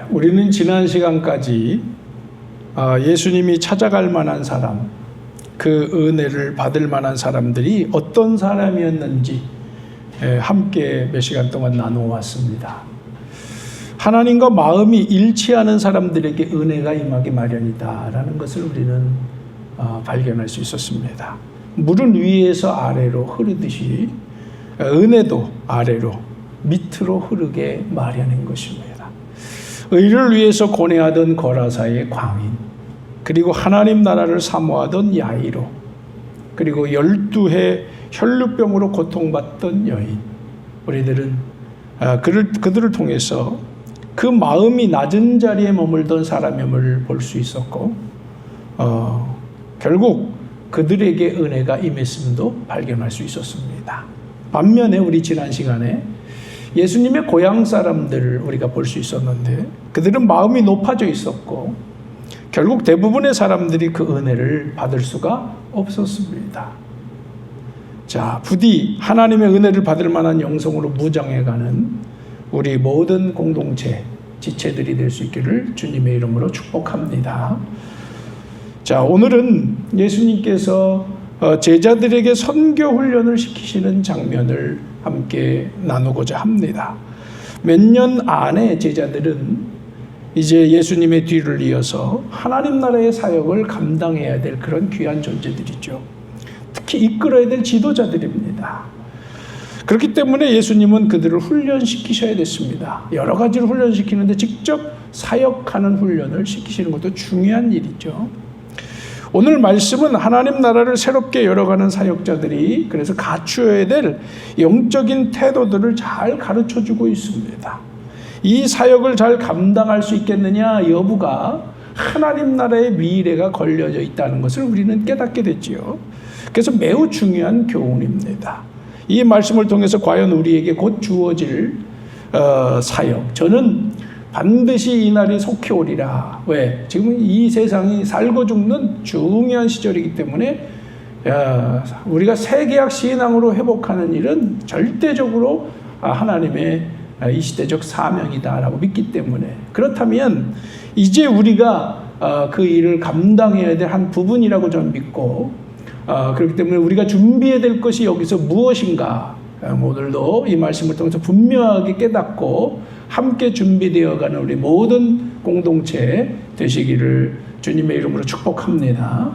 우리는 지난 시간까지 예수님이 찾아갈 만한 사람, 그 은혜를 받을 만한 사람들이 어떤 사람이었는지 함께 몇 시간 동안 나누어왔습니다. 하나님과 마음이 일치하는 사람들에게 은혜가 임하기 마련이다라는 것을 우리는 발견할 수 있었습니다. 물은 위에서 아래로 흐르듯이 은혜도 아래로 밑으로 흐르게 마련인 것입니다. 의를 위해서 고뇌하던 거라사의 광인, 그리고 하나님 나라를 사모하던 야이로, 그리고 12해 혈루병으로 고통받던 여인, 우리들은 그들을 통해서 그 마음이 낮은 자리에 머물던 사람임을 볼 수 있었고, 결국 그들에게 은혜가 임했음도 발견할 수 있었습니다. 반면에 우리 지난 시간에 예수님의 고향 사람들을 우리가 볼 수 있었는데, 그들은 마음이 높아져 있었고 결국 대부분의 사람들이 그 은혜를 받을 수가 없었습니다. 자, 부디 하나님의 은혜를 받을 만한 영성으로 무장해가는 우리 모든 공동체, 지체들이 될 수 있기를 주님의 이름으로 축복합니다. 자, 오늘은 예수님께서 제자들에게 선교 훈련을 시키시는 장면을 함께 나누고자 합니다. 몇 년 안에 제자들은 이제 예수님의 뒤를 이어서 하나님 나라의 사역을 감당해야 될 그런 귀한 존재들이죠. 특히 이끌어야 될 지도자들입니다. 그렇기 때문에 예수님은 그들을 훈련시키셔야 됐습니다. 여러 가지를 훈련시키는데 직접 사역하는 훈련을 시키시는 것도 중요한 일이죠. 오늘 말씀은 하나님 나라를 새롭게 열어가는 사역자들이 그래서 갖추어야 될 영적인 태도들을 잘 가르쳐주고 있습니다. 이 사역을 잘 감당할 수 있겠느냐 여부가 하나님 나라의 미래가 걸려져 있다는 것을 우리는 깨닫게 됐지요. 그래서 매우 중요한 교훈입니다. 이 말씀을 통해서 과연 우리에게 곧 주어질 사역, 저는 반드시 이 날이 속히 오리라. 왜? 지금 이 세상이 살고 죽는 중요한 시절이기 때문에 우리가 세계학 신앙으로 회복하는 일은 절대적으로 하나님의 이 시대적 사명이다라고 믿기 때문에, 그렇다면 이제 우리가 그 일을 감당해야 될 한 부분이라고 저는 믿고, 그렇기 때문에 우리가 준비해야 될 것이 여기서 무엇인가, 오늘도 이 말씀을 통해서 분명하게 깨닫고 함께 준비되어가는 우리 모든 공동체 되시기를 주님의 이름으로 축복합니다.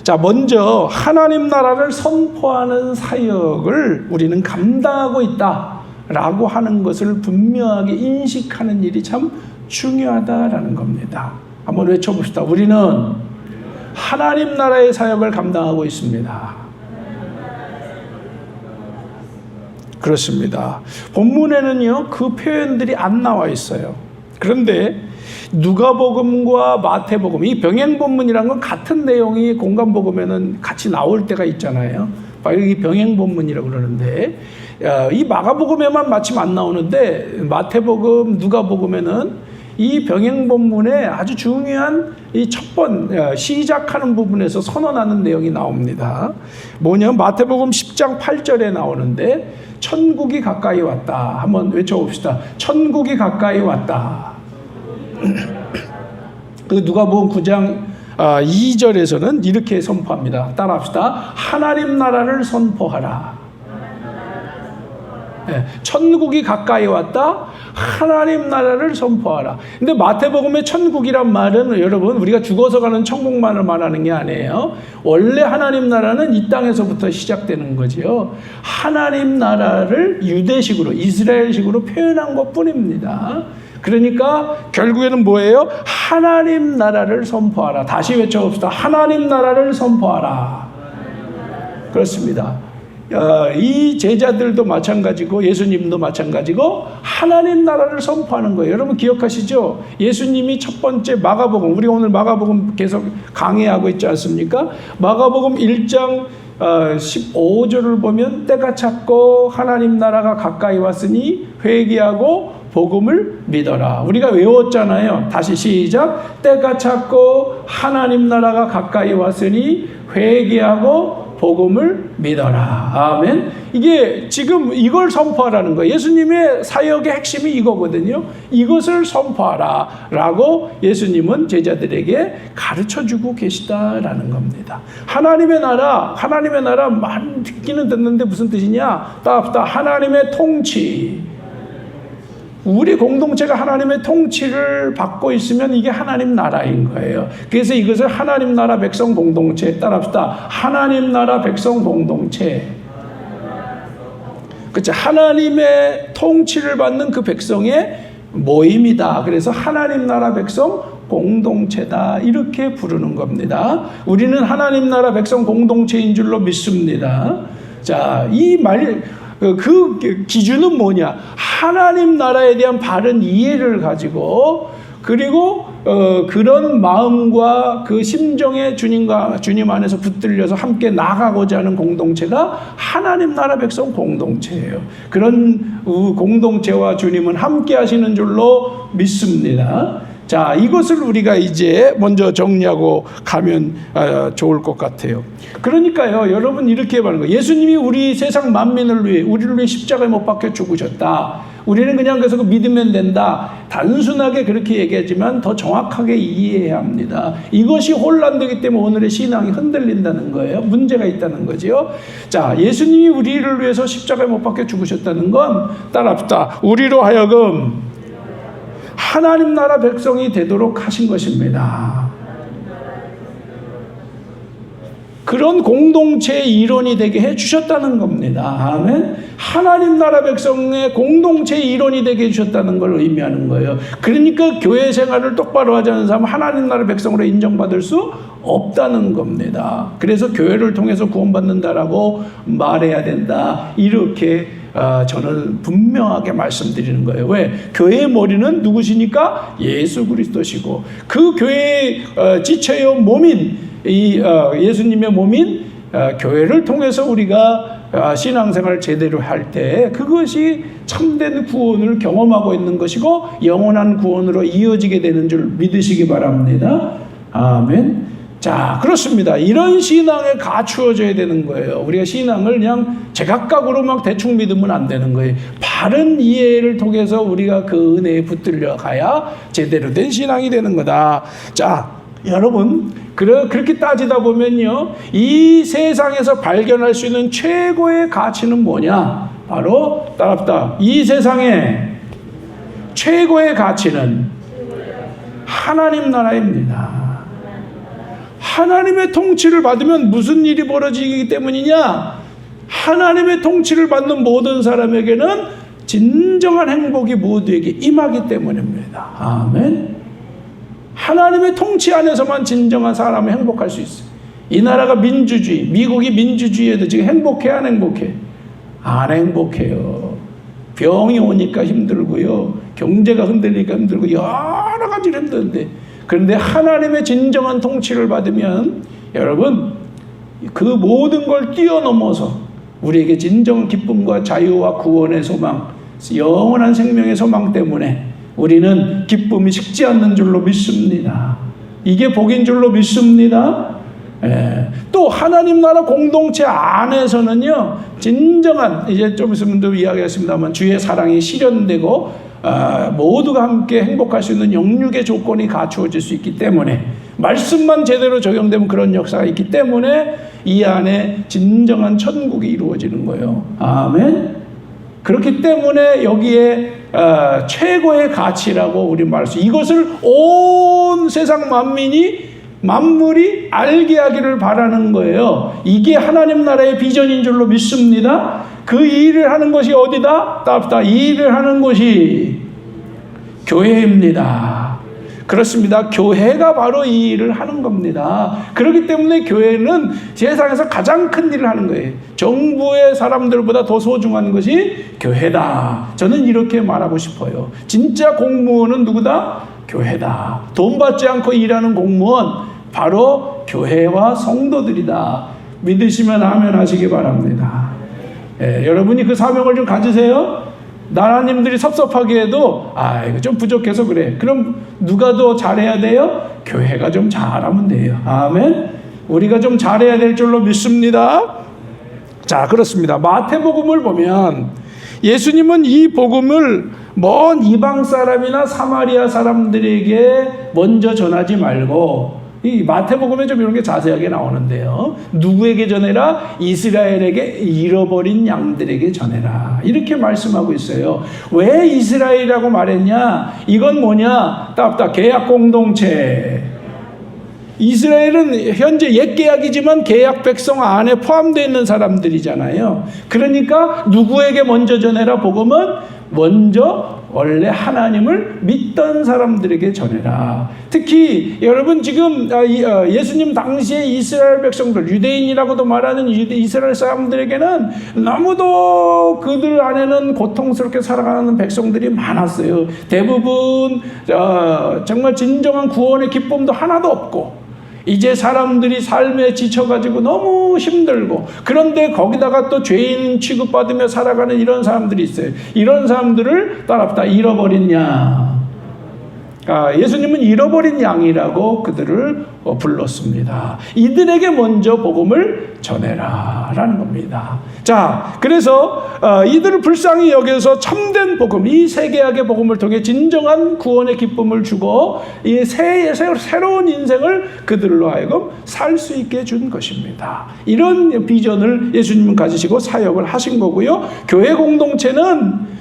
자, 먼저 하나님 나라를 선포하는 사역을 우리는 감당하고 있다라고 하는 것을 분명하게 인식하는 일이 참 중요하다라는 겁니다. 한번 외쳐봅시다. 우리는 하나님 나라의 사역을 감당하고 있습니다. 그렇습니다. 본문에는요, 그 표현들이 안 나와 있어요. 그런데 누가복음과 마태복음, 이 병행본문이라는 건 같은 내용이 공간복음에는 같이 나올 때가 있잖아요. 이 병행본문이라고 그러는데, 이 마가복음에만 마침 안 나오는데 마태복음, 누가복음에는 이 병행본문에 아주 중요한 이 첫 번 시작하는 부분에서 선언하는 내용이 나옵니다. 뭐냐? 마태복음 10장 8절에 나오는데 천국이 가까이 왔다. 한번 외쳐봅시다. 천국이 가까이 왔다. 그 누가복음 9장 2절에서는 이렇게 선포합니다. 따라합시다. 하나님 나라를 선포하라. 천국이 가까이 왔다. 하나님 나라를 선포하라. 근데 마태복음의 천국이란 말은 여러분 우리가 죽어서 가는 천국만을 말하는 게 아니에요. 원래 하나님 나라는 이 땅에서부터 시작되는 거지요. 하나님 나라를 유대식으로 이스라엘식으로 표현한 것뿐입니다. 그러니까 결국에는 뭐예요? 하나님 나라를 선포하라. 다시 외쳐봅시다. 하나님 나라를 선포하라. 그렇습니다. 이 제자들도 마찬가지고 예수님도 마찬가지고 하나님 나라를 선포하는 거예요. 여러분 기억하시죠? 예수님이 첫 번째 마가복음, 우리가 오늘 마가복음 계속 강의하고 있지 않습니까? 마가복음 1장 15절을 보면 때가 찼고 하나님 나라가 가까이 왔으니 회개하고 복음을 믿어라. 우리가 외웠잖아요. 다시 시작. 때가 찼고 하나님 나라가 가까이 왔으니 회개하고 복음을 믿어라. 아멘. 이게 지금 이걸 선포하라는 거예요. 예수님의 사역의 핵심이 이거거든요. 이것을 선포하라 라고 예수님은 제자들에게 가르쳐주고 계시다라는 겁니다. 하나님의 나라 많이 듣기는 듣는데 무슨 뜻이냐? 따뜻하 하나님의 통치. 우리 공동체가 하나님의 통치를 받고 있으면 이게 하나님 나라인 거예요. 그래서 이것을 하나님 나라 백성 공동체, 따라합시다. 하나님 나라 백성 공동체. 그렇죠. 하나님의 통치를 받는 그 백성의 모임이다. 그래서 하나님 나라 백성 공동체다. 이렇게 부르는 겁니다. 우리는 하나님 나라 백성 공동체인 줄로 믿습니다. 자, 이 말, 그 기준은 뭐냐? 하나님 나라에 대한 바른 이해를 가지고 그리고 그런 마음과 그 심정에 주님 안에서 붙들려서 함께 나가고자 하는 공동체가 하나님 나라 백성 공동체예요. 그런 공동체와 주님은 함께 하시는 줄로 믿습니다. 자, 이것을 우리가 이제 먼저 정리하고 가면 좋을 것 같아요. 그러니까요, 여러분 이렇게 말하는 거예요. 예수님이 우리 세상 만민을 위해, 우리를 위해 십자가에 못 박혀 죽으셨다. 우리는 그냥 그래서 믿으면 된다. 단순하게 그렇게 얘기하지만 더 정확하게 이해해야 합니다. 이것이 혼란되기 때문에 오늘의 신앙이 흔들린다는 거예요. 문제가 있다는 거죠. 자, 예수님이 우리를 위해서 십자가에 못 박혀 죽으셨다는 건 따라합시다. 우리로 하여금 하나님 나라 백성이 되도록 하신 것입니다. 그런 공동체의 일원이 되게 해주셨다는 겁니다. 아멘. 하나님 나라 백성의 공동체의 일원이 되게 해주셨다는 걸 의미하는 거예요. 그러니까 교회 생활을 똑바로 하지 않는 사람은 하나님 나라 백성으로 인정받을 수 없다는 겁니다. 그래서 교회를 통해서 구원받는다라고 말해야 된다. 이렇게 저는 분명하게 말씀드리는 거예요. 왜? 교회의 머리는 누구시니까? 예수 그리스도시고 그 교회의 지체요 몸인 예수님의 몸인 교회를 통해서 우리가 신앙생활을 제대로 할 때 그것이 참된 구원을 경험하고 있는 것이고 영원한 구원으로 이어지게 되는 줄 믿으시기 바랍니다. 아멘. 자, 그렇습니다. 이런 신앙에 갖추어져야 되는 거예요. 우리가 신앙을 그냥 제각각으로 막 대충 믿으면 안 되는 거예요. 바른 이해를 통해서 우리가 그 은혜에 붙들려 가야 제대로 된 신앙이 되는 거다. 자, 여러분, 그렇게 따지다 보면요, 이 세상에서 발견할 수 있는 최고의 가치는 뭐냐? 바로 따라합시다. 이 세상의 최고의 가치는 하나님 나라입니다. 하나님의 통치를 받으면 무슨 일이 벌어지기 때문이냐? 하나님의 통치를 받는 모든 사람에게는 진정한 행복이 모두에게 임하기 때문입니다. 아멘. 하나님의 통치 안에서만 진정한 사람이 행복할 수 있어요. 이 나라가 민주주의, 미국이 민주주의에도 지금 행복해, 안 행복해? 안 행복해요. 병이 오니까 힘들고요, 경제가 흔들리니까 힘들고 여러 가지로 힘든데, 그런데 하나님의 진정한 통치를 받으면 여러분 그 모든 걸 뛰어넘어서 우리에게 진정한 기쁨과 자유와 구원의 소망, 영원한 생명의 소망 때문에 우리는 기쁨이 식지 않는 줄로 믿습니다. 이게 복인 줄로 믿습니다. 또 하나님 나라 공동체 안에서는요, 진정한, 이제 좀 있으면 또 이야기하겠습니다만, 주의 사랑이 실현되고 모두가 함께 행복할 수 있는 영육의 조건이 갖추어질 수 있기 때문에, 말씀만 제대로 적용되면 그런 역사가 있기 때문에 이 안에 진정한 천국이 이루어지는 거예요. 아멘. 그렇기 때문에 여기에 최고의 가치라고 우리 말할 수, 이것을 온 세상 만물이 알게 하기를 바라는 거예요. 이게 하나님 나라의 비전인 줄로 믿습니다. 그 일을 하는 것이 어디다? 따뜻하. 이 일을 하는 곳이 교회입니다. 그렇습니다. 교회가 바로 이 일을 하는 겁니다. 그렇기 때문에 교회는 세상에서 가장 큰 일을 하는 거예요. 정부의 사람들보다 더 소중한 것이 교회다. 저는 이렇게 말하고 싶어요. 진짜 공무원은 누구다? 교회다. 돈 받지 않고 일하는 공무원, 바로 교회와 성도들이다. 믿으시면 아멘 하시기 바랍니다. 여러분이 그 사명을 좀 가지세요. 나라님들이 섭섭하게 해도 이거 좀 부족해서 그래. 그럼 누가 더 잘해야 돼요? 교회가 좀 잘하면 돼요. 아멘. 우리가 좀 잘해야 될 줄로 믿습니다. 자, 그렇습니다. 마태복음을 보면 예수님은 이 복음을 먼 이방 사람이나 사마리아 사람들에게 먼저 전하지 말고, 이 마태복음에 좀 이런 게 자세하게 나오는데요. 누구에게 전해라? 이스라엘에게 잃어버린 양들에게 전해라. 이렇게 말씀하고 있어요. 왜 이스라엘이라고 말했냐? 이건 뭐냐? 답답 계약 공동체. 이스라엘은 현재 옛 계약이지만 계약 백성 안에 포함되어 있는 사람들이잖아요. 그러니까 누구에게 먼저 전해라? 복음은 먼저 원래 하나님을 믿던 사람들에게 전해라. 특히 여러분 지금 예수님 당시에 이스라엘 백성들, 유대인이라고도 말하는 이스라엘 사람들에게는 너무도 그들 안에는 고통스럽게 살아가는 백성들이 많았어요. 대부분 정말 진정한 구원의 기쁨도 하나도 없고, 이제 사람들이 삶에 지쳐가지고 너무 힘들고, 그런데 거기다가 또 죄인 취급받으며 살아가는 이런 사람들이 있어요. 이런 사람들을 따라다 잃어버린 양. 예수님은 잃어버린 양이라고 그들을 불렀습니다. 이들에게 먼저 복음을 전해라 라는 겁니다. 자, 그래서 이들을 불쌍히 여겨서 참된 복음, 이 세계약의 복음을 통해 진정한 구원의 기쁨을 주고 이 새로운 인생을 그들로 하여금 살 수 있게 해준 것입니다. 이런 비전을 예수님은 가지시고 사역을 하신 거고요. 교회 공동체는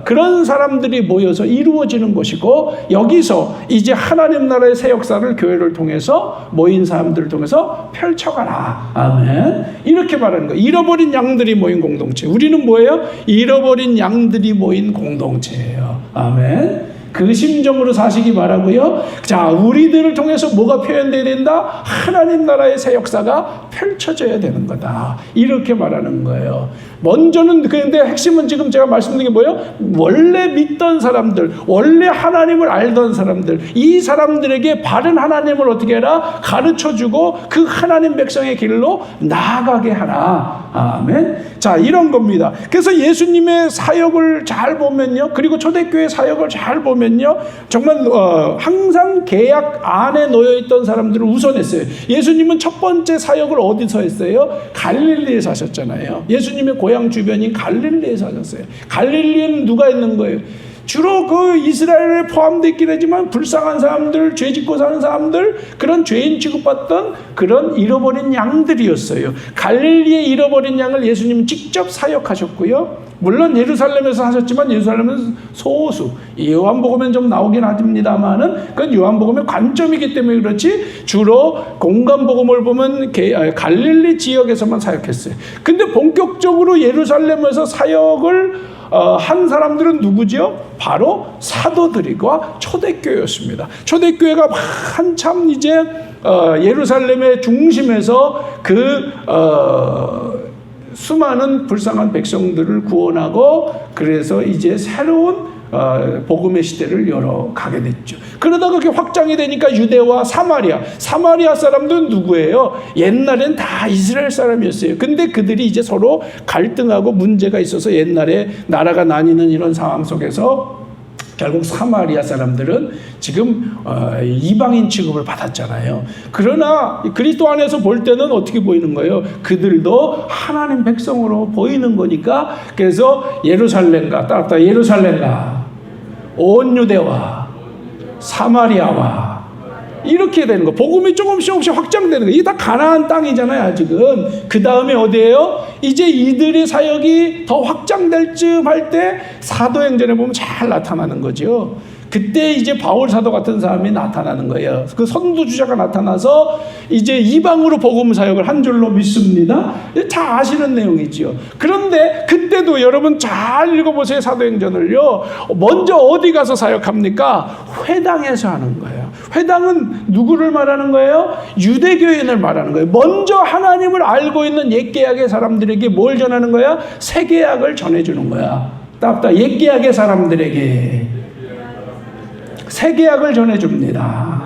그런 사람들이 모여서 이루어지는 것이고, 여기서 이제 하나님 나라의 새 역사를 교회를 통해서 모인 사람들을 통해서 펼쳐가라. 아멘. 이렇게 말하는 거예요. 잃어버린 양들이 모인 공동체. 우리는 뭐예요? 잃어버린 양들이 모인 공동체예요. 아멘. 그 심정으로 사시기 바라고요. 자, 우리들을 통해서 뭐가 표현되어야 된다? 하나님 나라의 새 역사가 펼쳐져야 되는 거다. 이렇게 말하는 거예요. 먼저는, 그런데 핵심은 지금 제가 말씀드린 게 뭐예요? 원래 믿던 사람들, 원래 하나님을 알던 사람들, 이 사람들에게 바른 하나님을 어떻게 해라? 가르쳐주고 그 하나님 백성의 길로 나아가게 하라. 아멘. 자, 이런 겁니다. 그래서 예수님의 사역을 잘 보면요, 그리고 초대교회 사역을 잘 보면요, 정말 항상 계약 안에 놓여있던 사람들을 우선했어요. 예수님은 첫 번째 사역을 어디서 했어요? 갈릴리에서 하셨잖아요. 예수님의 고향 주변인 갈릴리에서 하셨어요. 갈릴리에는 누가 있는 거예요? 주로 그 이스라엘에 포함되어 있긴 하지만 불쌍한 사람들, 죄 짓고 사는 사람들, 그런 죄인 취급받던 그런 잃어버린 양들이었어요. 갈릴리의 잃어버린 양을 예수님은 직접 사역하셨고요. 물론 예루살렘에서 하셨지만 예루살렘은 소수, 요한복음엔 좀 나오긴 합니다만은 그건 요한복음의 관점이기 때문에 그렇지, 주로 공간복음을 보면 갈릴리 지역에서만 사역했어요. 근데 본격적으로 예루살렘에서 사역을 한 사람들은 누구죠? 바로 사도들과 초대교회였습니다. 초대교회가 한참 이제 예루살렘의 중심에서 수많은 불쌍한 백성들을 구원하고, 그래서 이제 새로운 복음의 시대를 열어가게 됐죠. 그러다가 그게 확장이 되니까 유대와 사마리아 사람들은 누구예요? 옛날엔 다 이스라엘 사람이었어요. 근데 그들이 이제 서로 갈등하고 문제가 있어서 옛날에 나라가 나뉘는 이런 상황 속에서 결국 사마리아 사람들은 지금 이방인 취급을 받았잖아요. 그러나 그리스도 안에서 볼 때는 어떻게 보이는 거예요? 그들도 하나님 백성으로 보이는 거니까, 그래서 예루살렘과 따랐다 예루살렘과 온 유대와 사마리아와 이렇게 되는 거. 복음이 조금씩 확장되는 거. 이게 다 가나안 땅이잖아요, 아직은. 그 다음에 어디예요? 이제 이들의 사역이 더 확장될 쯤 할 때 사도행전에 보면 잘 나타나는 거죠. 그때 이제 바울 사도 같은 사람이 나타나는 거예요. 그 선두주자가 나타나서 이제 이방으로 복음 사역을 한 줄로 믿습니다. 다 아시는 내용이지요. 그런데 그때도 여러분 잘 읽어보세요. 사도행전을요. 먼저 어디 가서 사역합니까? 회당에서 하는 거예요. 회당은 누구를 말하는 거예요? 유대교인을 말하는 거예요. 먼저 하나님을 알고 있는 옛계약의 사람들에게 뭘 전하는 거야? 새계약을 전해주는 거야. 옛계약의 사람들에게 새계약을 전해줍니다.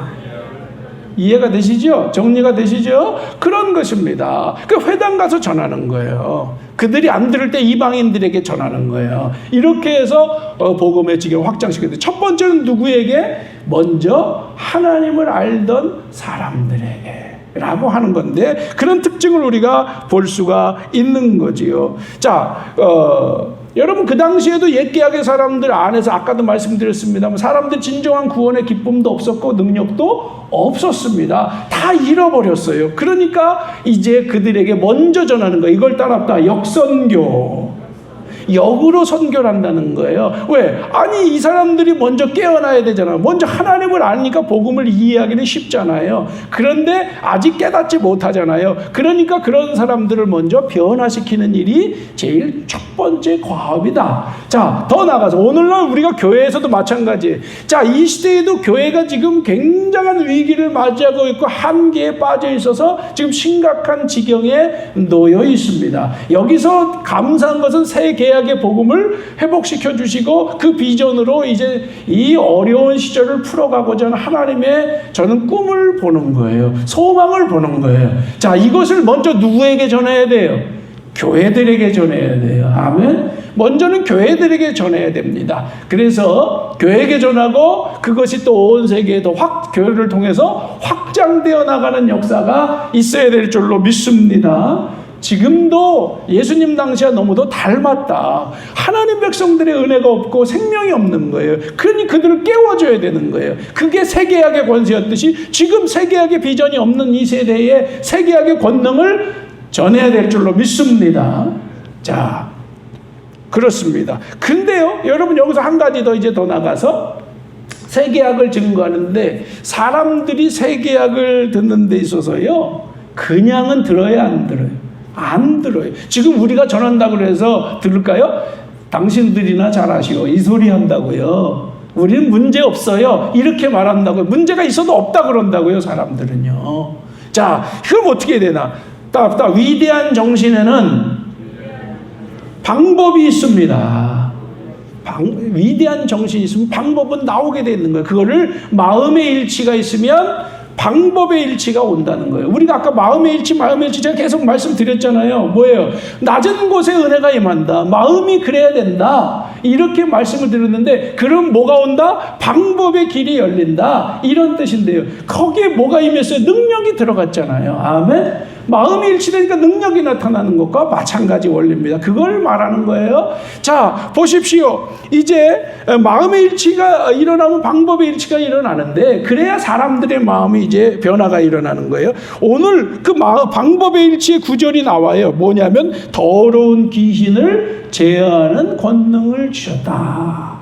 이해가 되시죠? 정리가 되시죠? 그런 것입니다. 그 회당 가서 전하는 거예요. 그들이 안 들을 때 이방인들에게 전하는 거예요. 이렇게 해서 복음의 지경을 확장시켰는데, 첫 번째는 누구에게? 먼저 하나님을 알던 사람들에게. 라고 하는 건데, 그런 특징을 우리가 볼 수가 있는 거지요. 자, 여러분 그 당시에도 옛 계약의 사람들 안에서 아까도 말씀드렸습니다만 사람들 진정한 구원의 기쁨도 없었고 능력도 없었습니다. 다 잃어버렸어요. 그러니까 이제 그들에게 먼저 전하는 거예요. 이걸 따라합다 역선교. 역으로 선교를 한다는 거예요. 왜? 아니 이 사람들이 먼저 깨어나야 되잖아요. 먼저 하나님을 아니까 복음을 이해하기는 쉽잖아요. 그런데 아직 깨닫지 못하잖아요. 그러니까 그런 사람들을 먼저 변화시키는 일이 제일 첫 번째 과업이다. 자, 더 나가서 오늘날 우리가 교회에서도 마찬가지예요. 자, 이 시대에도 교회가 지금 굉장한 위기를 맞이하고 있고 한계에 빠져 있어서 지금 심각한 지경에 놓여 있습니다. 여기서 감사한 것은 새 계약의 복음을 회복시켜 주시고 그 비전으로 이제 이 어려운 시절을 풀어가고자 하는 하나님의 저는 꿈을 보는 거예요. 소망을 보는 거예요. 자, 이것을 먼저 누구에게 전해야 돼요? 교회들에게 전해야 돼요. 아멘. 먼저는 교회들에게 전해야 됩니다. 그래서 교회에게 전하고 그것이 또 온 세계에 더 교회를 통해서 확장되어 나가는 역사가 있어야 될 줄로 믿습니다. 지금도 예수님 당시와 너무도 닮았다. 하나님 백성들의 은혜가 없고 생명이 없는 거예요. 그러니 그들을 깨워줘야 되는 거예요. 그게 새계약의 권세였듯이 지금 새계약의 비전이 없는 이 세대에 새계약의 권능을 전해야 될 줄로 믿습니다. 자, 그렇습니다. 근데요, 여러분 여기서 한 가지 더 이제 더 나가서 새계약을 증거하는데 사람들이 새계약을 듣는 데 있어서요, 그냥은 들어야 안 들어요. 안 들어요. 지금 우리가 전한다고 해서 들을까요? 당신들이나 잘하시오. 이 소리 한다고요. 우리는 문제 없어요. 이렇게 말한다고요. 문제가 있어도 없다 그런다고요. 사람들은요. 자, 그럼 어떻게 해야 되나? 위대한 정신에는 방법이 있습니다. 위대한 정신이 있으면 방법은 나오게 되는 거예요. 그거를 마음의 일치가 있으면 방법의 일치가 온다는 거예요. 우리가 아까 마음의 일치 제가 계속 말씀드렸잖아요. 뭐예요? 낮은 곳에 은혜가 임한다. 마음이 그래야 된다. 이렇게 말씀을 드렸는데 그럼 뭐가 온다? 방법의 길이 열린다. 이런 뜻인데요. 거기에 뭐가 임했어요? 능력이 들어갔잖아요. 아멘. 마음이 일치되니까 능력이 나타나는 것과 마찬가지 원리입니다. 그걸 말하는 거예요. 자, 보십시오. 이제 마음의 일치가 일어나면 방법의 일치가 일어나는데 그래야 사람들의 마음이 이제 변화가 일어나는 거예요. 오늘 그 방법의 일치의 구절이 나와요. 뭐냐면 더러운 귀신을 제어하는 권능을 주셨다.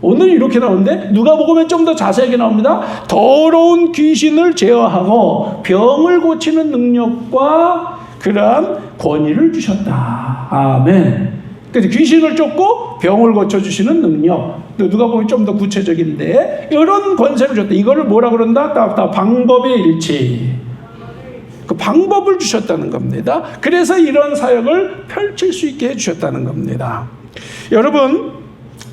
오늘 이렇게 나오는데 누가복음에 좀 더 자세하게 나옵니다. 더러운 귀신을 제어하고 병을 고치는 능력과 그러한 권위를 주셨다. 아멘. 그래서 귀신을 쫓고 병을 고쳐주시는 능력. 또 누가복음이 좀 더 구체적인데 이런 권세를 줬다. 이거를 뭐라 그런다? 방법의 일치. 그 방법을 주셨다는 겁니다. 그래서 이런 사역을 펼칠 수 있게 해주셨다는 겁니다. 여러분,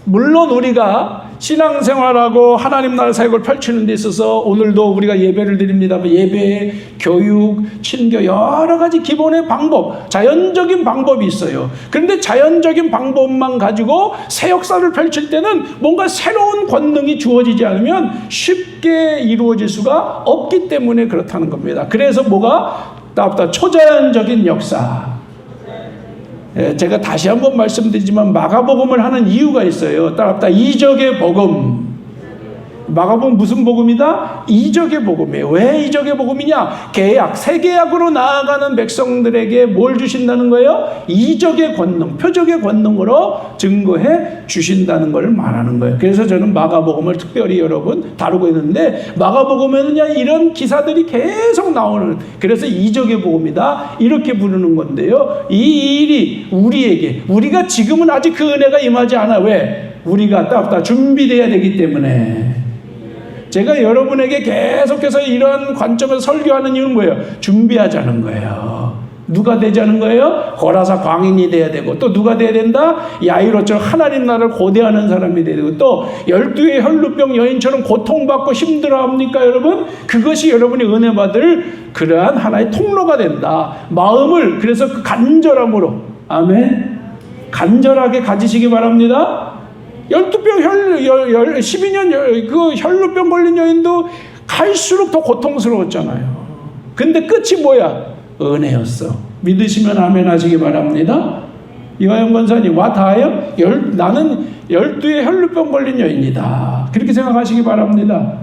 물론 우리가 신앙생활하고 하나님 나라 사역을 펼치는 데 있어서 오늘도 우리가 예배를 드립니다만 예배, 교육, 친교 여러 가지 기본의 방법, 자연적인 방법이 있어요. 그런데 자연적인 방법만 가지고 새 역사를 펼칠 때는 뭔가 새로운 권능이 주어지지 않으면 쉽게 이루어질 수가 없기 때문에 그렇다는 겁니다. 그래서 뭐가 초자연적인 역사. 제가 다시 한번 말씀드리지만 마가복음을 하는 이유가 있어요. 따라합다 이적의 복음. 마가복음 무슨 복음이다? 이적의 복음이에요. 왜 이적의 복음이냐? 새 계약으로 나아가는 백성들에게 뭘 주신다는 거예요? 이적의 권능, 표적의 권능으로 증거해 주신다는 걸 말하는 거예요. 그래서 저는 마가복음을 특별히 여러분 다루고 있는데 마가복음에는요 이런 기사들이 계속 나오는, 그래서 이적의 복음이다 이렇게 부르는 건데요. 이 일이 우리에게, 우리가 지금은 아직 그 은혜가 임하지 않아. 왜? 우리가 준비돼야 되기 때문에. 제가 여러분에게 계속해서 이런 관점에서 설교하는 이유는 뭐예요? 준비하자는 거예요. 누가 되자는 거예요? 거라사 광인이 돼야 되고, 또 누가 돼야 된다? 야이로처럼 하나님 나라를 고대하는 사람이 돼야 되고, 또 12의 혈루병 여인처럼 고통받고 힘들어합니까 여러분? 그것이 여러분이 은혜 받을 그러한 하나의 통로가 된다. 마음을 그래서 그 간절함으로, 아멘, 간절하게 가지시기 바랍니다. 12병 12년 그 혈루병 걸린 여인도 갈수록 더 고통스러웠잖아요. 근데 끝이 뭐야? 은혜였어. 믿으시면 아멘 하시기 바랍니다. 이화영 권사님, 와 다하여 나는 12의 혈루병 걸린 여인이다. 그렇게 생각하시기 바랍니다.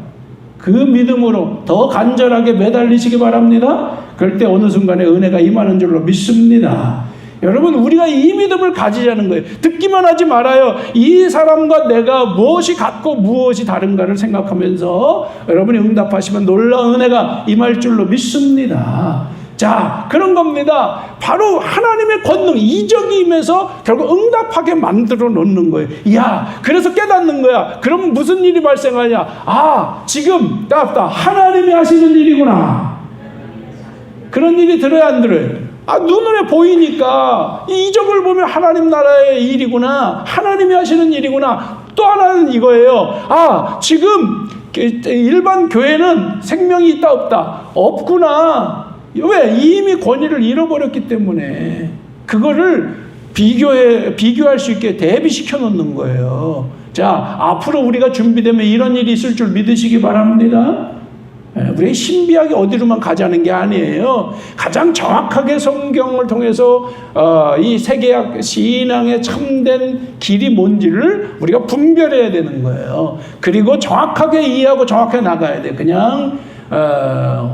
그 믿음으로 더 간절하게 매달리시기 바랍니다. 그럴 때 어느 순간에 은혜가 임하는 줄로 믿습니다. 여러분, 우리가 이 믿음을 가지자는 거예요. 듣기만 하지 말아요. 이 사람과 내가 무엇이 같고 무엇이 다른가를 생각하면서 여러분이 응답하시면 놀라운 은혜가 임할 줄로 믿습니다. 자, 그런 겁니다. 바로 하나님의 권능, 이적이 임해서 결국 응답하게 만들어 놓는 거예요. 그래서 깨닫는 거야. 그럼 무슨 일이 발생하냐? 지금 따뜻다. 하나님이 하시는 일이구나. 그런 일이 들어야 안 들어요? 눈으로 보이니까 이 이적을 보면 하나님 나라의 일이구나. 하나님이 하시는 일이구나. 또 하나는 이거예요. 지금 일반 교회는 생명이 있다 없다? 없구나. 왜? 이미 권위를 잃어버렸기 때문에 그거를 비교할 수 있게 대비시켜 놓는 거예요. 자, 앞으로 우리가 준비되면 이런 일이 있을 줄 믿으시기 바랍니다. 우리 신비하게 어디로만 가자는 게 아니에요. 가장 정확하게 성경을 통해서 이 세계학 신앙의 참된 길이 뭔지를 우리가 분별해야 되는 거예요. 그리고 정확하게 이해하고 정확하게 나가야 돼. 그냥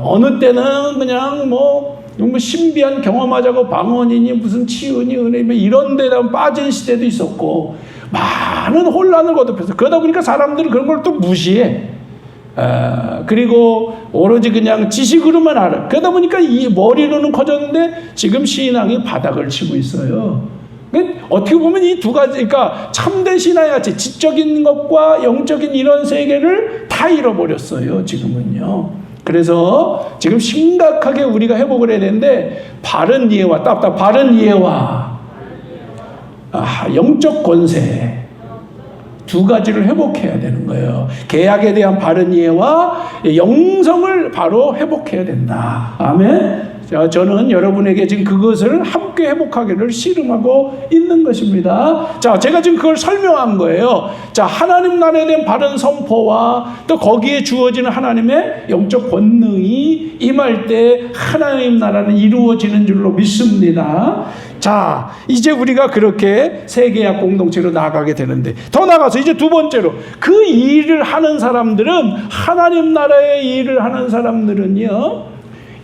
어느 때는 그냥 뭐 신비한 경험하자고 방언이니 무슨 치유니 은혜니 이런 데다 빠진 시대도 있었고 많은 혼란을 거듭해서 그러다 보니까 사람들은 그런 걸 또 무시해. 그리고 오로지 그냥 지식으로만 알아. 그러다 보니까 이 머리로는 커졌는데 지금 신앙이 바닥을 치고 있어요. 어떻게 보면 이 두 가지, 그러니까 참된 신앙의 가치, 지적인 것과 영적인 이런 세계를 다 잃어버렸어요, 지금은요. 그래서 지금 심각하게 우리가 회복을 해야 되는데, 바른 이해와, 바른 이해와 영적 권세, 두 가지를 회복해야 되는 거예요. 계약에 대한 바른 이해와 영성을 바로 회복해야 된다. 아멘. 자, 저는 여러분에게 지금 그것을 함께 회복하기를 씨름하고 있는 것입니다. 자, 제가 지금 그걸 설명한 거예요. 자, 하나님 나라에 대한 바른 선포와 또 거기에 주어지는 하나님의 영적 권능이 임할 때 하나님 나라는 이루어지는 줄로 믿습니다. 자, 이제 우리가 그렇게 세계학 공동체로 나아가게 되는데, 더 나아가서 이제 두 번째로 그 일을 하는 사람들은, 하나님 나라의 일을 하는 사람들은요,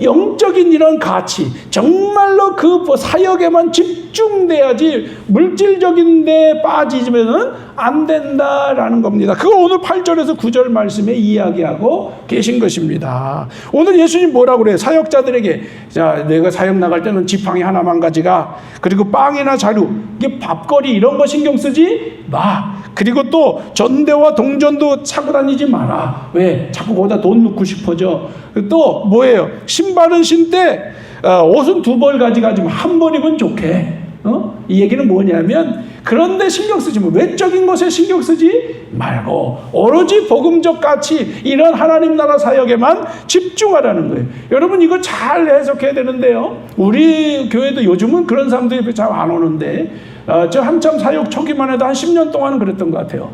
영적인 이런 가치, 정말로 그 사역에만 집중돼야지 물질적인 데 빠지면은 안 된다라는 겁니다. 그걸 오늘 8절에서 9절 말씀에 이야기하고 계신 것입니다. 오늘 예수님 뭐라고 그래요? 사역자들에게, 자, 내가 사역 나갈 때는 지팡이 하나만 가져가. 그리고 빵이나 자루, 이게 밥거리 이런 거 신경 쓰지 마. 그리고 또 전대와 동전도 차고 다니지 마라. 왜? 자꾸 거기다 돈 넣고 싶어져. 또 뭐예요? 신발은 신때 옷은 2벌 가져가지 마. 1벌 입으면 좋게. 이 얘기는 뭐냐면, 그런데 신경 쓰지 마. 외적인 것에 신경 쓰지 말고 오로지 복음적 가치, 이런 하나님 나라 사역에만 집중하라는 거예요. 여러분, 이거 잘 해석해야 되는데요. 우리 교회도 요즘은 그런 사람들이 잘 안 오는데, 저 한참 사역 초기만 해도 한 10년 동안은 그랬던 것 같아요.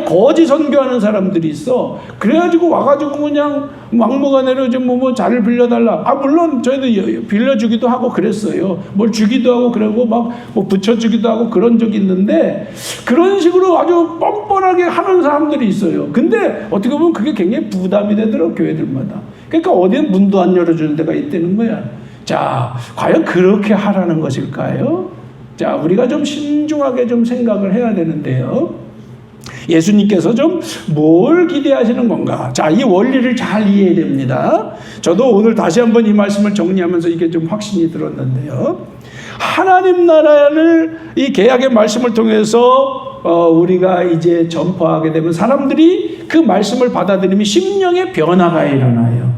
거지 선교하는 사람들이 있어. 그래가지고 와가지고 그냥 막무가내로 좀 뭐 자를 빌려달라. 물론 저희도 빌려주기도 하고 그랬어요. 뭘 주기도 하고 그러고 막 뭐 붙여주기도 하고 그런 적이 있는데, 그런 식으로 아주 뻔뻔하게 하는 사람들이 있어요. 근데 어떻게 보면 그게 굉장히 부담이 되더라고, 교회들마다. 그러니까 어디는 문도 안 열어주는 데가 있다는 거야. 자, 과연 그렇게 하라는 것일까요? 자, 우리가 좀 신중하게 좀 생각을 해야 되는데요. 예수님께서 좀 뭘 기대하시는 건가? 자, 이 원리를 잘 이해해야 됩니다. 저도 오늘 다시 한번 이 말씀을 정리하면서 이게 좀 확신이 들었는데요. 하나님 나라를 이 계약의 말씀을 통해서 우리가 이제 전파하게 되면 사람들이 그 말씀을 받아들이면 심령의 변화가 일어나요.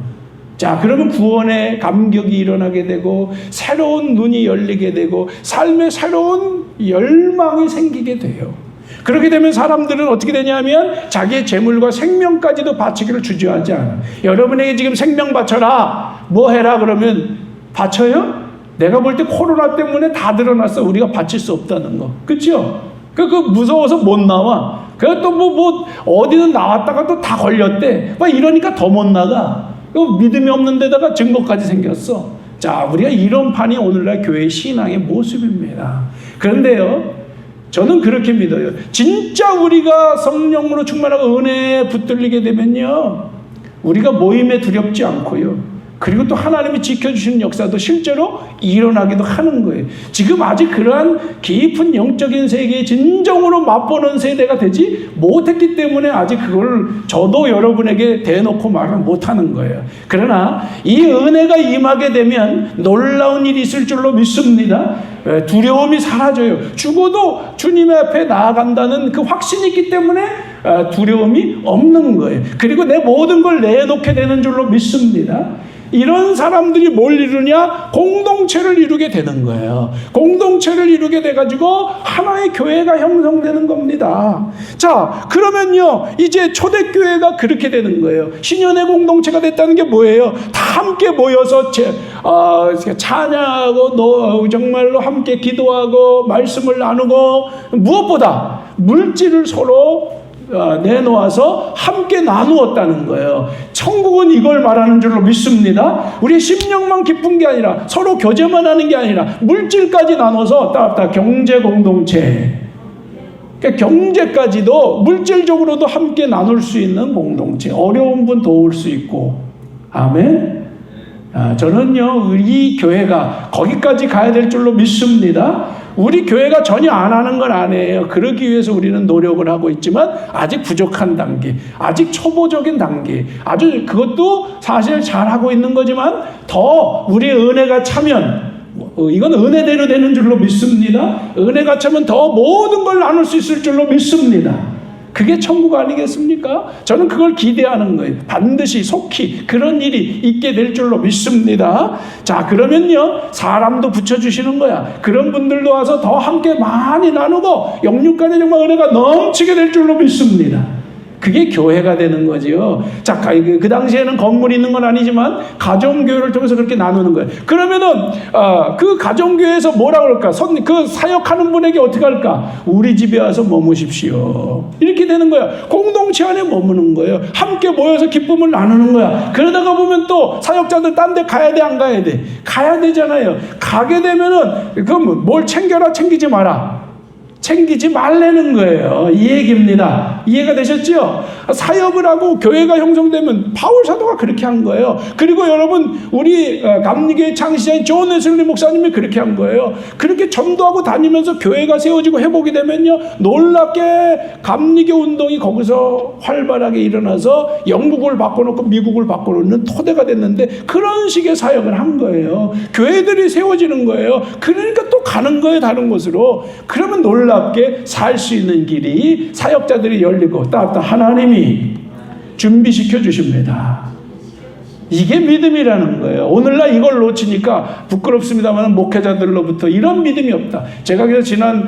자, 그러면 구원의 감격이 일어나게 되고 새로운 눈이 열리게 되고 삶에 새로운 열망이 생기게 돼요. 그렇게 되면 사람들은 어떻게 되냐면 자기의 재물과 생명까지도 바치기를 주저하지 않아요. 여러분에게 지금 생명 바쳐라, 뭐 해라 그러면 바쳐요? 내가 볼 때 코로나 때문에 다 드러났어. 우리가 바칠 수 없다는 거. 그렇죠? 그 무서워서 못 나와. 그래서 또 어디는 나왔다가 또 다 걸렸대. 막 이러니까 더 못 나가. 믿음이 없는 데다가 증거까지 생겼어. 자, 우리가 이런 판이 오늘날 교회 신앙의 모습입니다. 그런데요, 저는 그렇게 믿어요. 진짜 우리가 성령으로 충만하고 은혜에 붙들리게 되면요, 우리가 모임에 두렵지 않고요, 그리고 또 하나님이 지켜주시는 역사도 실제로 일어나기도 하는 거예요. 지금 아직 그러한 깊은 영적인 세계에 진정으로 맛보는 세대가 되지 못했기 때문에 아직 그걸 저도 여러분에게 대놓고 말을 못하는 거예요. 그러나 이 은혜가 임하게 되면 놀라운 일이 있을 줄로 믿습니다. 두려움이 사라져요. 죽어도 주님의 앞에 나아간다는 그 확신이 있기 때문에 두려움이 없는 거예요. 그리고 내 모든 걸 내놓게 되는 줄로 믿습니다. 이런 사람들이 뭘 이루냐? 공동체를 이루게 되는 거예요. 공동체를 이루게 돼가지고 하나의 교회가 형성되는 겁니다. 자, 그러면요, 이제 초대교회가 그렇게 되는 거예요. 신년의 공동체가 됐다는 게 뭐예요? 다 함께 모여서 찬양하고 정말로 함께 기도하고 말씀을 나누고, 무엇보다 물질을 서로 내놓아서 함께 나누었다는 거예요. 천국은 이걸 말하는 줄로 믿습니다. 우리의 심령만 기쁜 게 아니라, 서로 교제만 하는 게 아니라 물질까지 나눠서 경제 공동체, 그러니까 경제까지도 물질적으로도 함께 나눌 수 있는 공동체, 어려운 분 도울 수 있고. 아멘. 저는요, 우리 교회가 거기까지 가야 될 줄로 믿습니다. 우리 교회가 전혀 안 하는 건 아니에요. 그러기 위해서 우리는 노력을 하고 있지만 아직 부족한 단계, 아직 초보적인 단계, 아주 그것도 사실 잘하고 있는 거지만 더 우리의 은혜가 차면, 이건 은혜대로 되는 줄로 믿습니다. 은혜가 차면 더 모든 걸 나눌 수 있을 줄로 믿습니다. 그게 천국 아니겠습니까? 저는 그걸 기대하는 거예요. 반드시 속히 그런 일이 있게 될 줄로 믿습니다. 자, 그러면요, 사람도 붙여주시는 거야. 그런 분들도 와서 더 함께 많이 나누고 영육간에 정말 은혜가 넘치게 될 줄로 믿습니다. 그게 교회가 되는 거지요. 자, 그 당시에는 건물이 있는 건 아니지만 가정교회를 통해서 그렇게 나누는 거예요. 그러면은 그 가정교회에서 뭐라 그럴까? 그 사역하는 분에게 어떻게 할까? 우리 집에 와서 머무십시오. 이렇게 되는 거야. 공동체 안에 머무는 거예요. 함께 모여서 기쁨을 나누는 거야. 그러다가 보면 또 사역자들 딴 데 가야 돼, 안 가야 돼? 가야 되잖아요. 가게 되면은 그럼 뭘 챙겨라, 챙기지 마라. 챙기지 말라는 거예요. 이 얘기입니다. 이해가 되셨죠? 사역을 하고 교회가 형성되면 바울 사도가 그렇게 한 거예요. 그리고 여러분, 우리 감리교회 창시자인 존 웨슬리 목사님이 그렇게 한 거예요. 그렇게 전도하고 다니면서 교회가 세워지고 회복이 되면요, 놀랍게 감리교 운동이 거기서 활발하게 일어나서 영국을 바꿔놓고 미국을 바꿔놓는 토대가 됐는데, 그런 식의 사역을 한 거예요. 교회들이 세워지는 거예요. 그러니까 또 가는 거예요, 다른 곳으로. 그러면 놀랍게 살 수 있는 길이, 사역자들이 열리고 하나님이 준비시켜 주십니다. 이게 믿음이라는 거예요. 오늘날 이걸 놓치니까 부끄럽습니다만 목회자들로부터 이런 믿음이 없다. 제가 그래서 지난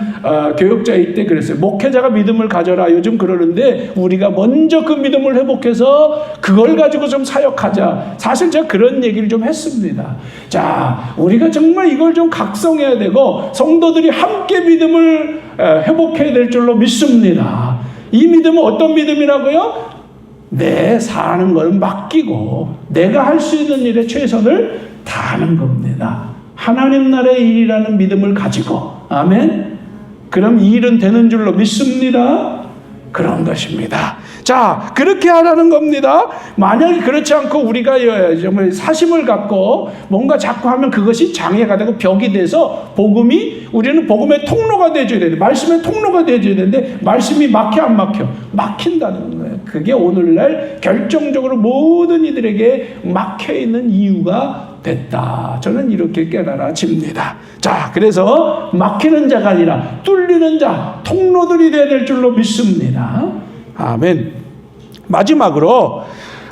교육자회 때 그랬어요. 목회자가 믿음을 가져라. 요즘 그러는데 우리가 먼저 그 믿음을 회복해서 그걸 가지고 좀 사역하자. 사실 제가 그런 얘기를 좀 했습니다. 자, 우리가 정말 이걸 좀 각성해야 되고 성도들이 함께 믿음을 회복해야 될 줄로 믿습니다. 이 믿음은 어떤 믿음이라고요? 내 사는 걸 맡기고 내가 할 수 있는 일에 최선을 다하는 겁니다. 하나님 나라의 일이라는 믿음을 가지고, 아멘. 그럼 이 일은 되는 줄로 믿습니다. 그런 것입니다. 자, 그렇게 하라는 겁니다. 만약에 그렇지 않고 우리가 정말 사심을 갖고 뭔가 자꾸 하면 그것이 장애가 되고 벽이 돼서 우리는 복음의 통로가 되어줘야 되는데, 말씀의 통로가 되어줘야 되는데, 말씀이 막혀 안 막혀? 막힌다는 거예요. 그게 오늘날 결정적으로 모든 이들에게 막혀있는 이유가 됐다. 저는 이렇게 깨달아집니다. 자, 그래서 막히는 자가 아니라 뚫리는 자, 통로들이 되어야 될 줄로 믿습니다. 아멘. 마지막으로,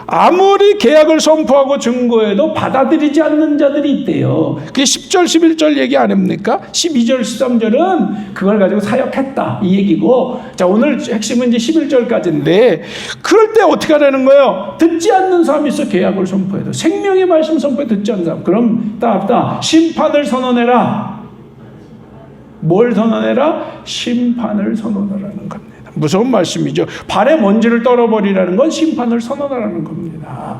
아무리 계약을 선포하고 증거해도 받아들이지 않는 자들이 있대요. 그게 10절 11절 얘기 안 합니까? 12절 13절은 그걸 가지고 사역했다 이 얘기고, 자, 오늘 핵심은 이제 11절까지인데, 그럴 때 어떻게 하라는 거예요? 듣지 않는 사람이 있어. 계약을 선포해도 생명의 말씀 선포해 듣지 않는 사람, 그럼 심판을 선언해라. 뭘 선언해라? 심판을 선언하라는 겁니다. 무서운 말씀이죠. 발에 먼지를 떨어버리라는 건 심판을 선언하라는 겁니다.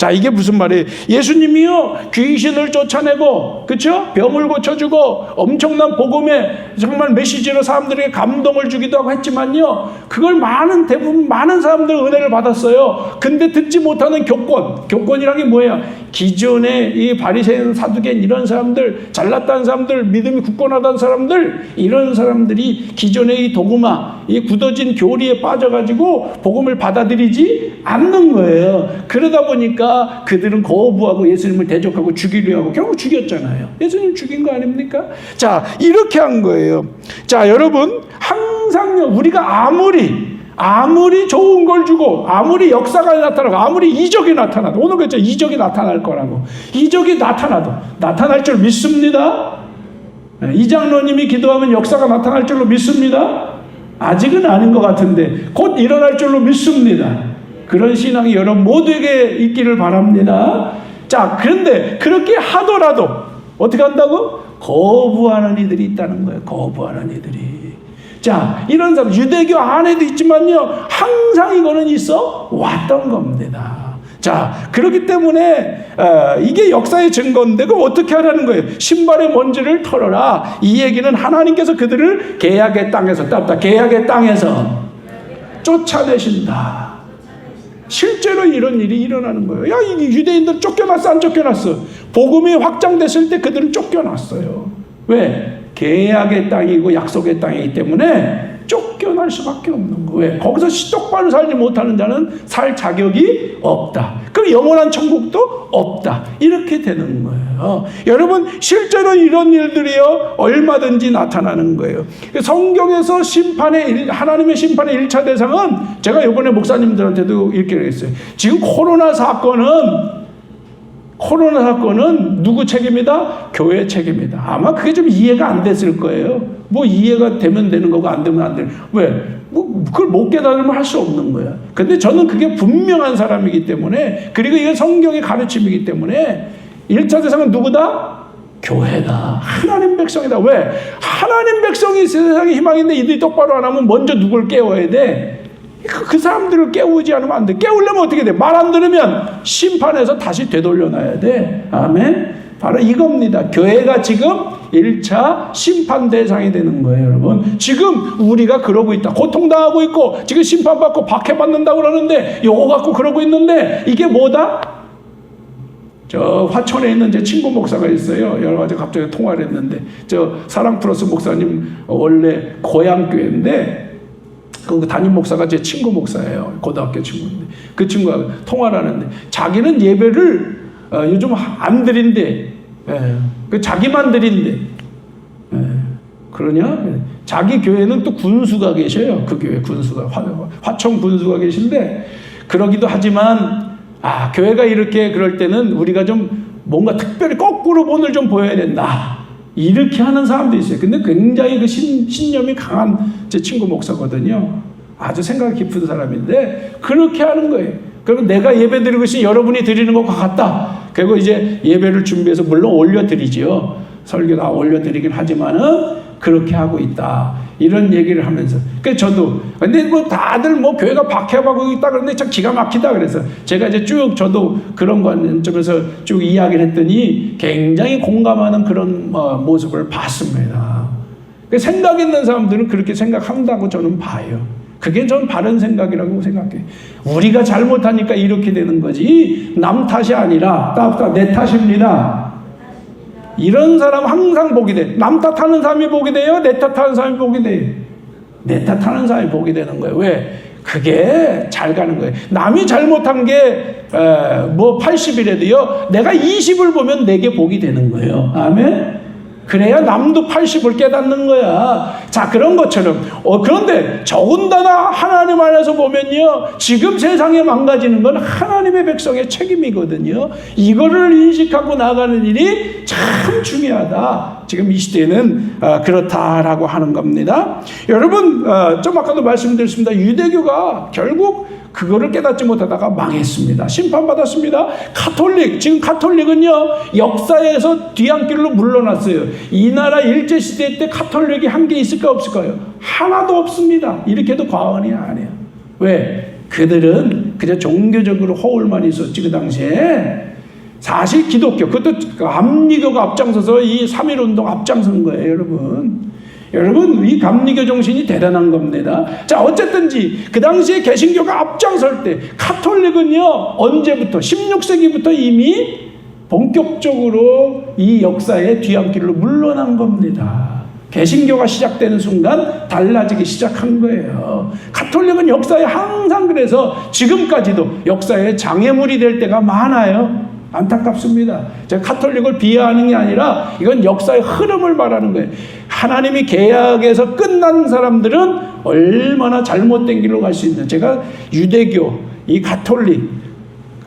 자, 이게 무슨 말이에요? 예수님이요, 귀신을 쫓아내고, 그쵸? 병을 고쳐주고, 엄청난 복음에 정말 메시지로 사람들에게 감동을 주기도 하고 했지만요, 그걸 대부분 많은 사람들 은혜를 받았어요. 근데 듣지 못하는 교권이란 게 뭐예요? 기존의 이 바리새인, 사두개인 이런 사람들, 잘났다는 사람들, 믿음이 굳건하다는 사람들, 이런 사람들이 기존의 이 도그마, 이 굳어진 교리에 빠져가지고 복음을 받아들이지 않는 거예요. 그러다 보니까 그들은 거부하고 예수님을 대적하고 죽이려 하고 결국 죽였잖아요. 예수님 죽인 거 아닙니까? 자, 이렇게 한 거예요. 자, 여러분, 항상 우리가 아무리 좋은 걸 주고, 아무리 역사가 나타나고, 아무리 이적이 나타나도, 오늘 그랬죠, 이적이 나타날 거라고. 이적이 나타날 줄 믿습니다. 이장로님이 기도하면 역사가 나타날 줄로 믿습니다. 아직은 아닌 것 같은데 곧 일어날 줄로 믿습니다. 그런 신앙이 여러분 모두에게 있기를 바랍니다. 자, 그런데 그렇게 하더라도 어떻게 한다고? 거부하는 이들이 있다는 거예요. 거부하는 이들이. 자, 이런 사람 유대교 안에도 있지만요, 항상 이거는 있어 왔던 겁니다. 자, 그렇기 때문에 이게 역사의 증거인데 그럼 어떻게 하라는 거예요? 신발의 먼지를 털어라. 이 얘기는 하나님께서 그들을 계약의 땅에서 쫓아내신다. 실제로 이런 일이 일어나는 거예요. 야, 이 유대인들 쫓겨났어, 안 쫓겨났어? 복음이 확장됐을 때 그들은 쫓겨났어요. 왜? 계약의 땅이고 약속의 땅이기 때문에 쫓겨날 수밖에 없는 거예요. 왜? 거기서 똑바로 살지 못하는 자는 살 자격이 없다. 그럼 영원한 천국도 없다. 이렇게 되는 거예요. 여러분, 실제로 이런 일들이요, 얼마든지 나타나는 거예요. 성경에서 하나님의 심판의 1차 대상은 제가 이번에 목사님들한테도 이렇게 했어요. 지금 코로나 사건은 누구 책임이다? 교회 책임이다. 아마 그게 좀 이해가 안 됐을 거예요. 뭐 이해가 되면 되는 거고 안 되면 안 되는. 왜? 뭐 그걸 못 깨달으면 할 수 없는 거야. 근데 저는 그게 분명한 사람이기 때문에, 그리고 이건 성경의 가르침이기 때문에 1차 대상은 누구다? 교회다. 하나님 백성이다. 왜? 하나님 백성이 세상의 희망인데 이들이 똑바로 안 하면 먼저 누굴 깨워야 돼? 그 사람들을 깨우지 않으면 안 돼. 깨우려면 어떻게 돼? 말 안 들으면 심판해서 다시 되돌려놔야 돼. 아멘. 바로 이겁니다. 교회가 지금 1차 심판 대상이 되는 거예요, 여러분. 지금 우리가 그러고 있다. 고통당하고 있고, 지금 심판받고 박해받는다고 그러는데, 요거 갖고 그러고 있는데, 이게 뭐다? 저 화천에 있는 제 친구 목사가 있어요. 여러 가지 갑자기 통화를 했는데, 저 사랑플러스 목사님 원래 고향 교회인데, 그 담임 목사가 제 친구 목사예요. 고등학교 친구인데 그 친구가 통화를 하는데 자기는 예배를 요즘 안 드린대. 그 자기만 드린대. 그러냐? 자기 교회는 또 군수가 계셔요. 그 교회 군수가 화천 군수가 계신데, 그러기도 하지만 교회가 이렇게 그럴 때는 우리가 좀 뭔가 특별히 거꾸로 본을 좀 보여야 된다. 이렇게 하는 사람도 있어요. 근데 굉장히 그 신념이 강한 제 친구 목사거든요. 아주 생각이 깊은 사람인데 그렇게 하는 거예요. 그러면 내가 예배 드리고 있으니 여러분이 드리는 것과 같다. 그리고 이제 예배를 준비해서 물론 올려드리죠. 설교 다 올려드리긴 하지만은 그렇게 하고 있다. 이런 얘기를 하면서. 그래서 저도, 근데 뭐 다들 뭐 교회가 박해하고 있다 그러는데 참 기가 막히다 그래서 제가 이제 쭉 저도 그런 관점에서 쭉 이야기를 했더니 굉장히 공감하는 그런 모습을 봤습니다. 생각 있는 사람들은 그렇게 생각한다고 저는 봐요. 그게 전 바른 생각이라고 생각해요. 우리가 잘못하니까 이렇게 되는 거지 남 탓이 아니라 내 탓입니다. 이런 사람 항상 복이 돼. 남 탓하는 사람이 복이 돼요? 내 탓하는 사람이 복이 돼요? 내 탓하는 사람이 복이 되는 거예요. 왜? 그게 잘 가는 거예요. 남이 잘못한 게 80이라도요. 내가 20을 보면 내게 복이 되는 거예요. 아멘? 그래야 남도 80을 깨닫는 거야. 자, 그런 것처럼. 그런데 더군다나 하나님 안에서 보면요. 지금 세상에 망가지는 건 하나님의 백성의 책임이거든요. 이거를 인식하고 나가는 일이 참 중요하다. 지금 이 시대에는 그렇다라고 하는 겁니다. 여러분, 좀 아까도 말씀드렸습니다. 유대교가 결국 그거를 깨닫지 못하다가 망했습니다. 심판받았습니다. 지금 카톨릭은요, 역사에서 뒤안길로 물러났어요. 이 나라 일제시대 때 카톨릭이 한 게 있을까 없을까요? 하나도 없습니다. 이렇게 해도 과언이 아니에요. 왜? 그들은 그저 종교적으로 허울만 있었지 그 당시에. 사실 기독교, 그것도 감리교가 앞장서서 이 3.1운동 앞장선 거예요, 여러분. 여러분, 이 감리교 정신이 대단한 겁니다. 자, 어쨌든지 그 당시에 개신교가 앞장설 때 가톨릭은요, 언제부터? 16세기부터 이미 본격적으로 이 역사의 뒤안길로 물러난 겁니다. 개신교가 시작되는 순간 달라지기 시작한 거예요. 가톨릭은 역사에 항상 그래서 지금까지도 역사의 장애물이 될 때가 많아요. 안타깝습니다. 제가 가톨릭을 비하하는 게 아니라 이건 역사의 흐름을 말하는 거예요. 하나님이 계약에서 끝난 사람들은 얼마나 잘못된 길로 갈 수 있는. 제가 유대교, 이 가톨릭,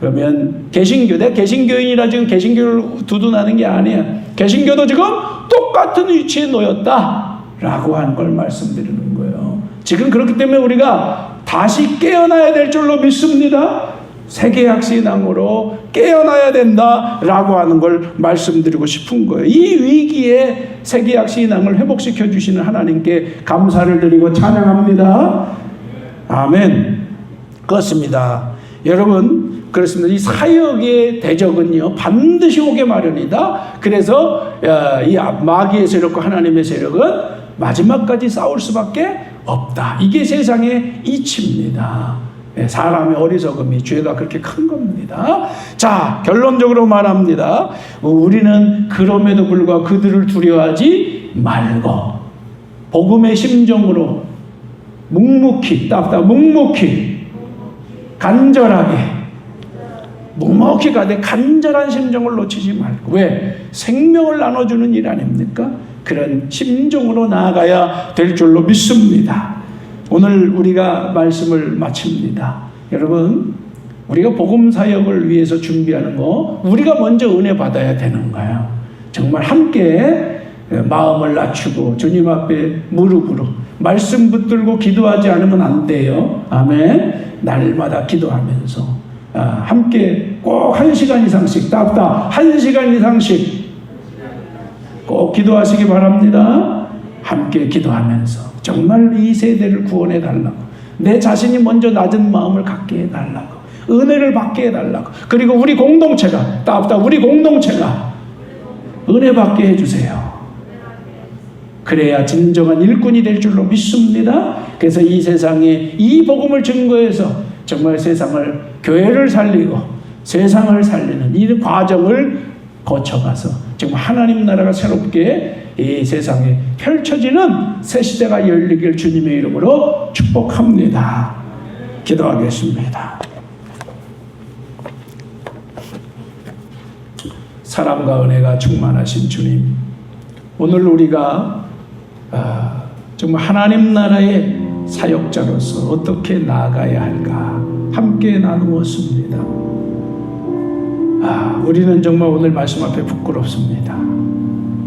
그러면 개신교, 내가 개신교인이라 지금 개신교를 두둔하는 게 아니야. 개신교도 지금 똑같은 위치에 놓였다라고 하는 걸 말씀드리는 거예요. 지금 그렇기 때문에 우리가 다시 깨어나야 될 줄로 믿습니다. 세계학 신앙으로 깨어나야 된다라고 하는 걸 말씀드리고 싶은 거예요. 이 위기에 세계학 신앙을 회복시켜 주시는 하나님께 감사를 드리고 찬양합니다. 아멘. 그렇습니다. 여러분, 그렇습니다. 이 사역의 대적은요 반드시 오게 마련이다. 그래서 이 마귀의 세력과 하나님의 세력은 마지막까지 싸울 수밖에 없다. 이게 세상의 이치입니다. 사람의 어리석음이 죄가 그렇게 큰 겁니다. 자, 결론적으로 말합니다. 우리는 그럼에도 불구하고 그들을 두려워하지 말고 복음의 심정으로 묵묵히 간절하게 묵묵히 가되 간절한 심정을 놓치지 말고. 왜? 생명을 나눠주는 일 아닙니까? 그런 심정으로 나아가야 될 줄로 믿습니다. 오늘 우리가 말씀을 마칩니다. 여러분, 우리가 복음 사역을 위해서 준비하는 거 우리가 먼저 은혜 받아야 되는 거예요. 정말 함께 마음을 낮추고 주님 앞에 무릎으로 말씀 붙들고 기도하지 않으면 안 돼요. 아멘. 날마다 기도하면서 함께 꼭 1시간 이상씩 답답 1시간 이상씩 꼭 기도하시기 바랍니다. 함께 기도하면서 정말 이 세대를 구원해 달라고, 내 자신이 먼저 낮은 마음을 갖게 해달라고, 은혜를 받게 해달라고, 그리고 우리 공동체가 은혜 받게 해주세요. 그래야 진정한 일꾼이 될 줄로 믿습니다. 그래서 이 세상에 이 복음을 증거해서 정말 세상을, 교회를 살리고 세상을 살리는 이 과정을 거쳐가서 정말 하나님 나라가 새롭게 이 세상에 펼쳐지는 새 시대가 열리길 주님의 이름으로 축복합니다. 기도하겠습니다. 사랑과 은혜가 충만하신 주님, 오늘 우리가 정말 하나님 나라의 사역자로서 어떻게 나아가야 할까 함께 나누었습니다. 우리는 정말 오늘 말씀 앞에 부끄럽습니다.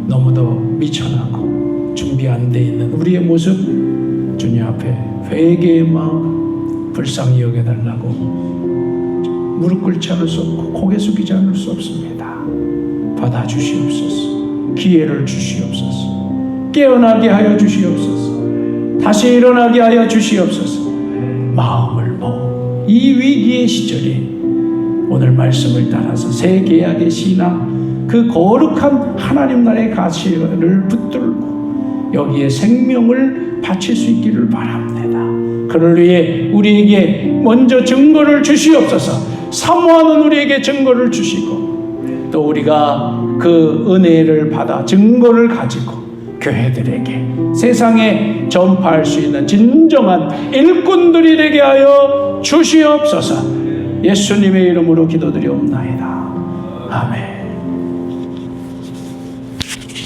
너무도 미천하고 준비 안 돼 있는 우리의 모습 주님 앞에 회개의 마음 불쌍히 여겨달라고 무릎 꿇지 않을 수 없고 고개 숙이지 않을 수 없습니다. 받아주시옵소서. 기회를 주시옵소서. 깨어나게 하여 주시옵소서. 다시 일어나게 하여 주시옵소서. 마음을 먹어 이 위기의 시절에 오늘 말씀을 따라서 새 계약의 신앙, 그 거룩한 하나님 나라의 가치를 붙들고 여기에 생명을 바칠 수 있기를 바랍니다. 그를 위해 우리에게 먼저 증거를 주시옵소서. 사모하는 우리에게 증거를 주시고 또 우리가 그 은혜를 받아 증거를 가지고 교회들에게 세상에 전파할 수 있는 진정한 일꾼들이 되게 하여 주시옵소서. 예수님의 이름으로 기도드리옵나이다. 아멘.